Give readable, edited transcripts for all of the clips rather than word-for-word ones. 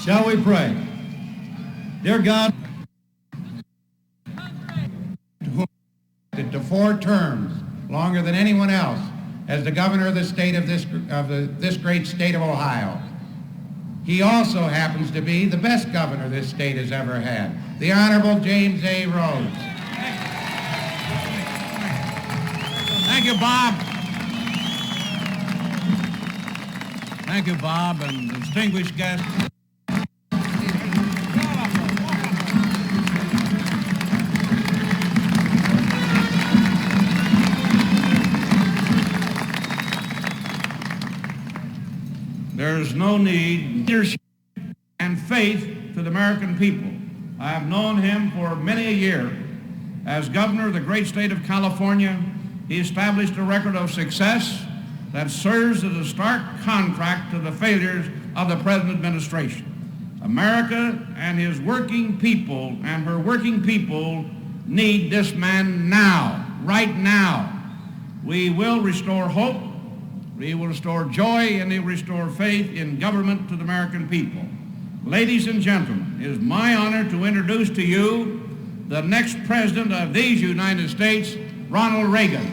Shall we pray? Dear God, to 4 terms, longer than anyone else, as the governor of the state of this great state of Ohio. He also happens to be the best governor this state has ever had, the Honorable James A. Rhodes. Thank you, Bob. Thank you, Bob, and distinguished guests. There's no need leadership and faith to the American people. I have known him for many a year. As governor of the great state of California, he established a record of success that serves as a stark contrast to the failures of the present administration. America and his working people and her working people need this man now, right now. We will restore hope. He will restore joy, and he will restore faith in government to the American people. Ladies and gentlemen, it is my honor to introduce to you the next president of these United States, Ronald Reagan.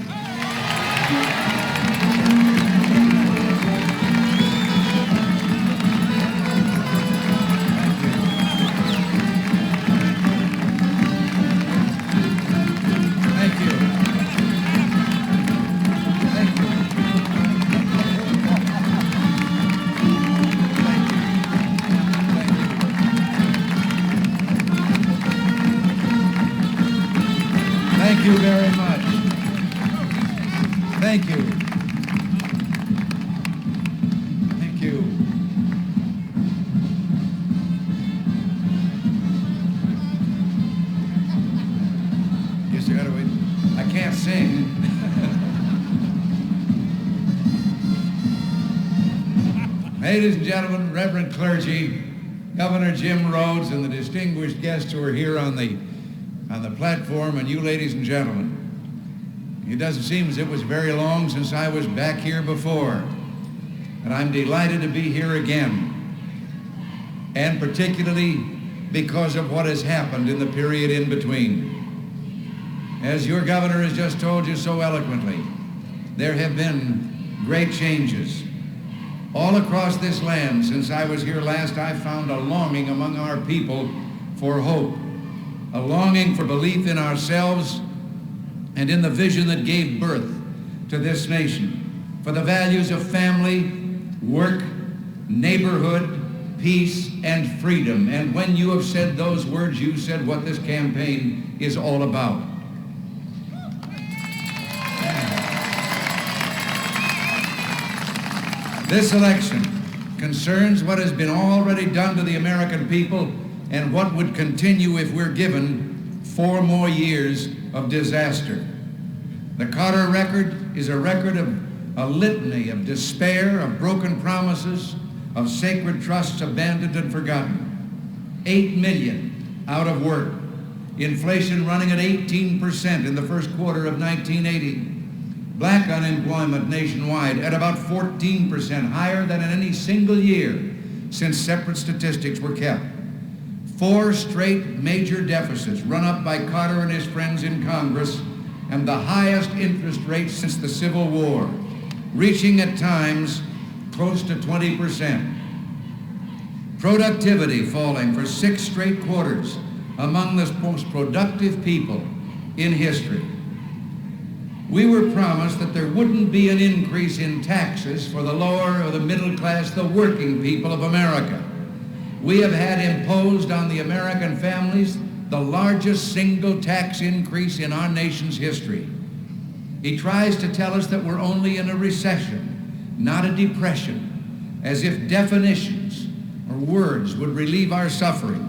Thank you very much. Thank you. Thank you. Guess I gotta wait. I can't sing. Ladies and gentlemen, Reverend clergy, Governor Jim Rhodes, and the distinguished guests who are here on the platform, and you ladies and gentlemen. It doesn't seem as it was very long since I was back here before, and I'm delighted to be here again, and particularly because of what has happened in the period in between. As your governor has just told you so eloquently, there have been great changes. All across this land, since I was here last, I found a longing among our people for hope. A longing for belief in ourselves and in the vision that gave birth to this nation, for the values of family, work, neighborhood, peace, and freedom. And when you have said those words, you said what this campaign is all about. This election concerns what has been already done to the American people and what would continue if we're given 4 more years of disaster. The Carter record is a record of a litany of despair, of broken promises, of sacred trusts abandoned and forgotten. 8 million out of work. Inflation running at 18% in the first quarter of 1980. Black unemployment nationwide at about 14%, higher than in any single year since separate statistics were kept. 4 straight major deficits run up by Carter and his friends in Congress, and the highest interest rate since the Civil War, reaching at times close to 20%. Productivity falling for 6 straight quarters among the most productive people in history. We were promised that there wouldn't be an increase in taxes for the lower or the middle class, the working people of America. We have had imposed on the American families the largest single tax increase in our nation's history. He tries to tell us that we're only in a recession, not a depression, as if definitions or words would relieve our suffering.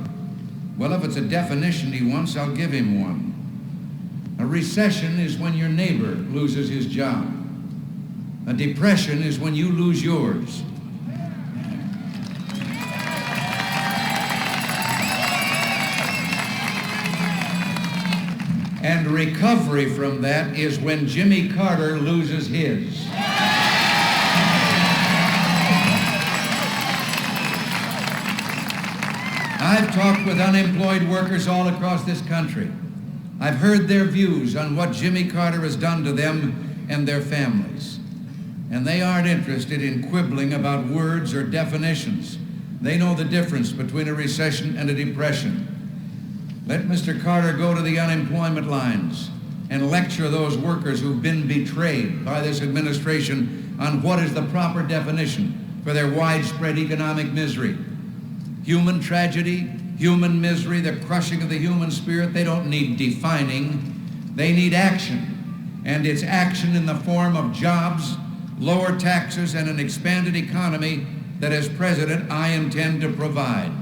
Well, if it's a definition he wants, I'll give him one. A recession is when your neighbor loses his job. A depression is when you lose yours. And recovery from that is when Jimmy Carter loses his. I've talked with unemployed workers all across this country. I've heard their views on what Jimmy Carter has done to them and their families. And they aren't interested in quibbling about words or definitions. They know the difference between a recession and a depression. Let Mr. Carter go to the unemployment lines and lecture those workers who've been betrayed by this administration on what is the proper definition for their widespread economic misery. Human tragedy, human misery, the crushing of the human spirit, they don't need defining. They need action. And it's action in the form of jobs, lower taxes, and an expanded economy that as president I intend to provide.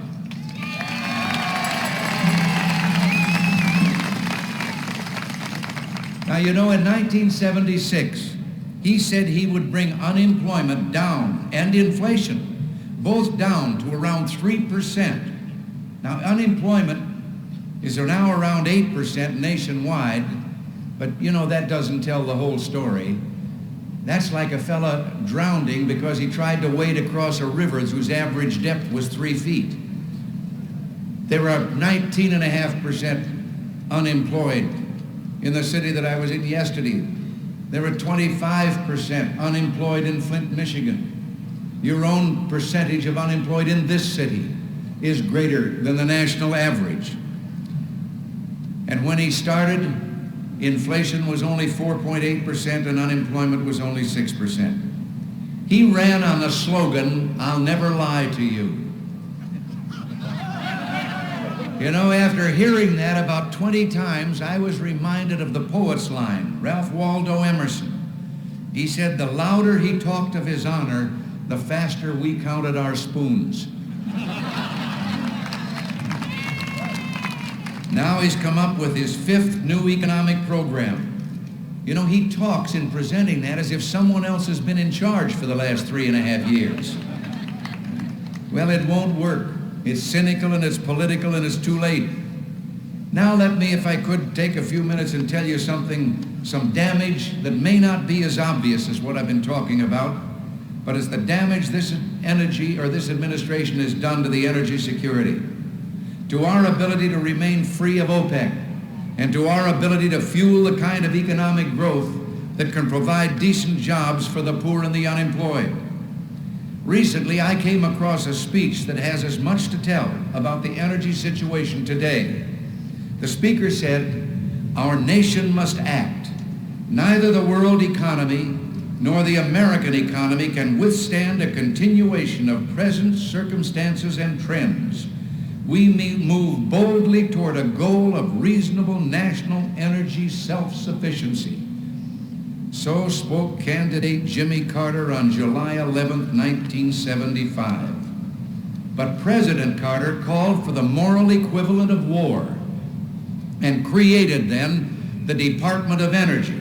Now, you know, in 1976, he said he would bring unemployment down and inflation both down to around 3%. Now, unemployment is now around 8% nationwide, but you know, that doesn't tell the whole story. That's like a fella drowning because he tried to wade across a river whose average depth was 3 feet. There are 19.5% unemployed in the city that I was in yesterday. There are 25% unemployed in Flint, Michigan. Your own percentage of unemployed in this city is greater than the national average. And when he started, inflation was only 4.8% and unemployment was only 6%. He ran on the slogan, "I'll never lie to you." You know, after hearing that about 20 times, I was reminded of the poet's line, Ralph Waldo Emerson. He said, "The louder he talked of his honor, the faster we counted our spoons." Now he's come up with his 5th new economic program. You know, he talks in presenting that as if someone else has been in charge for the last 3.5 years. Well, it won't work. It's cynical and it's political and it's too late. Now let me, if I could, take a few minutes and tell you something, some damage that may not be as obvious as what I've been talking about, but it's the damage this administration has done to the energy security, to our ability to remain free of OPEC, and to our ability to fuel the kind of economic growth that can provide decent jobs for the poor and the unemployed. Recently, I came across a speech that has as much to tell about the energy situation today. The speaker said, "Our nation must act. Neither the world economy nor the American economy can withstand a continuation of present circumstances and trends. We move boldly toward a goal of reasonable national energy self-sufficiency." So spoke candidate Jimmy Carter on July 11, 1975. But President Carter called for the moral equivalent of war and created then the Department of Energy,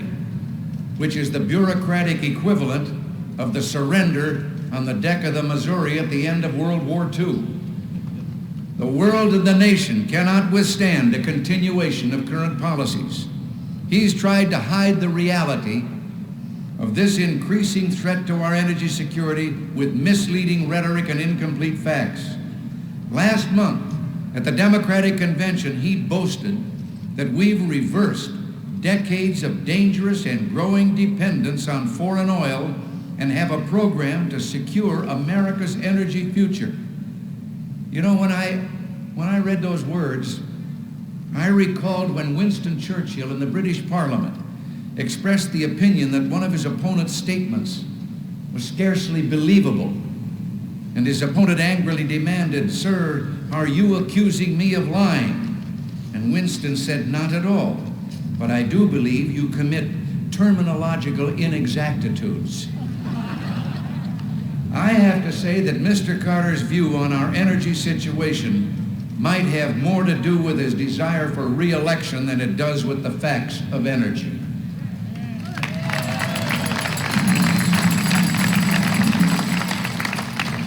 which is the bureaucratic equivalent of the surrender on the deck of the Missouri at the end of World War II. The world and the nation cannot withstand a continuation of current policies. He's tried to hide the reality of this increasing threat to our energy security with misleading rhetoric and incomplete facts. Last month, at the Democratic Convention, he boasted that we've reversed decades of dangerous and growing dependence on foreign oil and have a program to secure America's energy future. You know, when I read those words, I recalled when Winston Churchill in the British Parliament expressed the opinion that one of his opponent's statements was scarcely believable. And his opponent angrily demanded, "Sir, are you accusing me of lying?" And Winston said, "Not at all, but I do believe you commit terminological inexactitudes." I have to say that Mr. Carter's view on our energy situation might have more to do with his desire for re-election than it does with the facts of energy.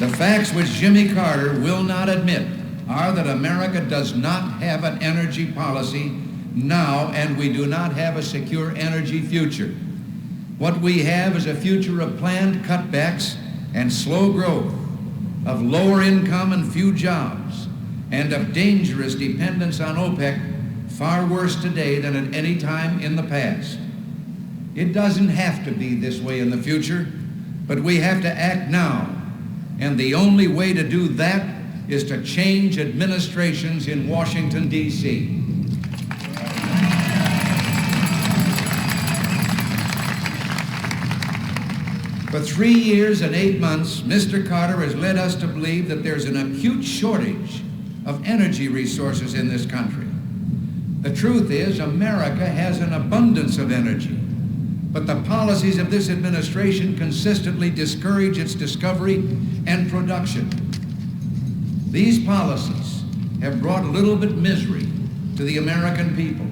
The facts which Jimmy Carter will not admit are that America does not have an energy policy now, and we do not have a secure energy future. What we have is a future of planned cutbacks and slow growth, of lower income and few jobs, and of dangerous dependence on OPEC, far worse today than at any time in the past. It doesn't have to be this way in the future, but we have to act now. And the only way to do that is to change administrations in Washington, D.C. For 3 years and 8 months, Mr. Carter has led us to believe that there's an acute shortage of energy resources in this country. The truth is, America has an abundance of energy, but the policies of this administration consistently discourage its discovery and production. These policies have brought a little bit misery to the American people.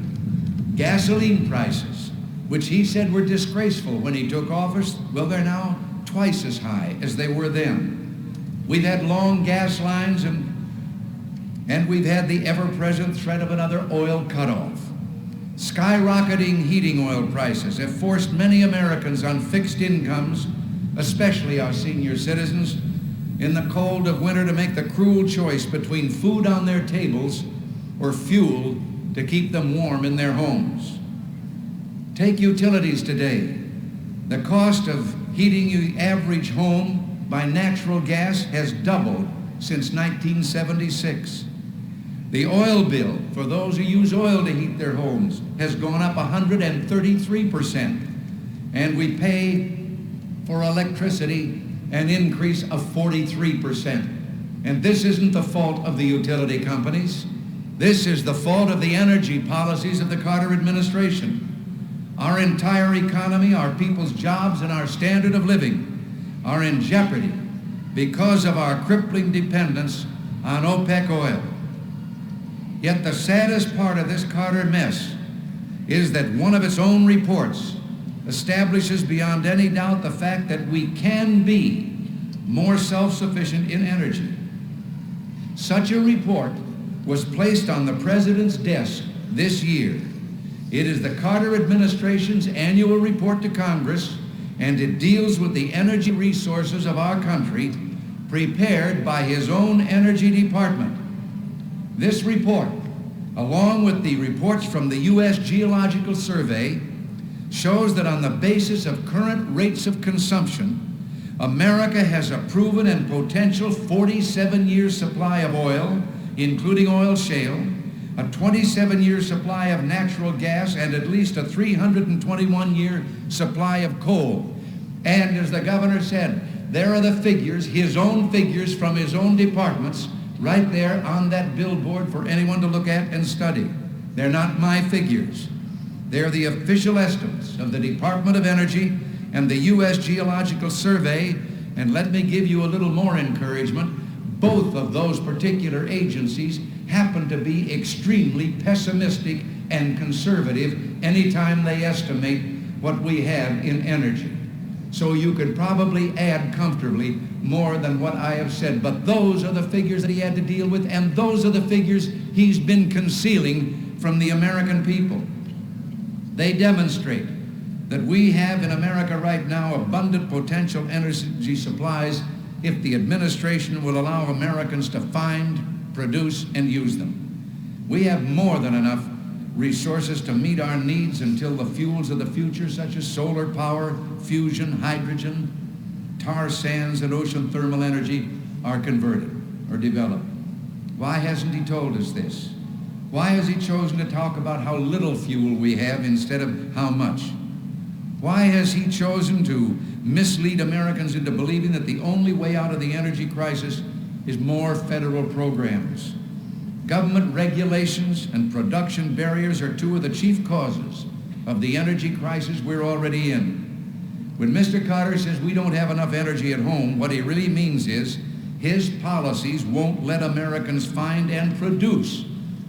Gasoline prices, which he said were disgraceful when he took office, well, they're now twice as high as they were then. We've had long gas lines and we've had the ever-present threat of another oil cutoff. Skyrocketing heating oil prices have forced many Americans on fixed incomes, especially our senior citizens, in the cold of winter to make the cruel choice between food on their tables or fuel to keep them warm in their homes. Take utilities today. The cost of heating your average home by natural gas has doubled since 1976. The oil bill for those who use oil to heat their homes has gone up 133%. And we pay for electricity an increase of 43%. And this isn't the fault of the utility companies. This is the fault of the energy policies of the Carter administration. Our entire economy, our people's jobs, and our standard of living are in jeopardy because of our crippling dependence on OPEC oil. Yet the saddest part of this Carter mess is that one of its own reports establishes beyond any doubt the fact that we can be more self-sufficient in energy. Such a report was placed on the President's desk this year. It is the Carter administration's annual report to Congress, and it deals with the energy resources of our country, prepared by his own Energy Department. This report, along with the reports from the U.S. Geological Survey, shows that on the basis of current rates of consumption, America has a proven and potential 47-year supply of oil, including oil shale, a 27-year supply of natural gas, and at least a 321-year supply of coal. And as the governor said, there are the figures, his own figures from his own departments, right there on that billboard for anyone to look at and study. They're not my figures. They're the official estimates of the Department of Energy and the U.S. Geological Survey. And let me give you a little more encouragement. Both of those particular agencies happen to be extremely pessimistic and conservative anytime they estimate what we have in energy. So you could probably add comfortably more than what I have said. But those are the figures that he had to deal with, and those are the figures he's been concealing from the American people. They demonstrate that we have in America right now abundant potential energy supplies if the administration will allow Americans to find, produce, and use them. We have more than enough resources to meet our needs until the fuels of the future, such as solar power, fusion, hydrogen, tar sands, and ocean thermal energy, are converted or developed. Why hasn't he told us this? Why has he chosen to talk about how little fuel we have instead of how much? Why has he chosen to mislead Americans into believing that the only way out of the energy crisis is more federal programs? Government regulations and production barriers are two of the chief causes of the energy crisis we're already in. When Mr. Carter says we don't have enough energy at home, what he really means is his policies won't let Americans find and produce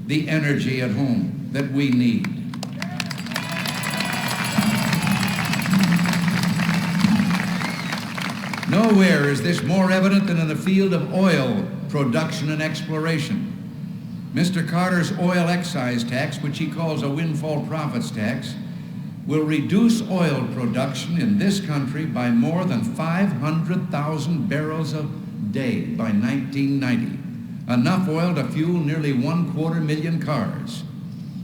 the energy at home that we need. Nowhere is this more evident than in the field of oil production and exploration. Mr. Carter's oil excise tax, which he calls a windfall profits tax, will reduce oil production in this country by more than 500,000 barrels a day by 1990. enough oil to fuel nearly 250,000 cars.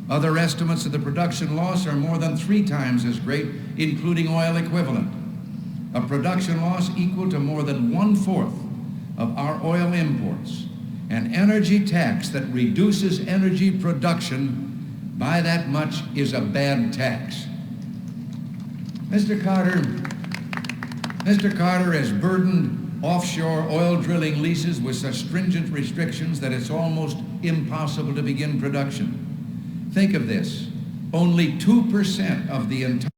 Other estimates of the production loss are more than 3 times as great, including oil equivalent. A production loss equal to more than 1/4 of our oil imports. An energy tax that reduces energy production by that much is a bad tax. Mr. Carter has burdened offshore oil drilling leases with such stringent restrictions that it's almost impossible to begin production. Think of this. Only 2% of the entire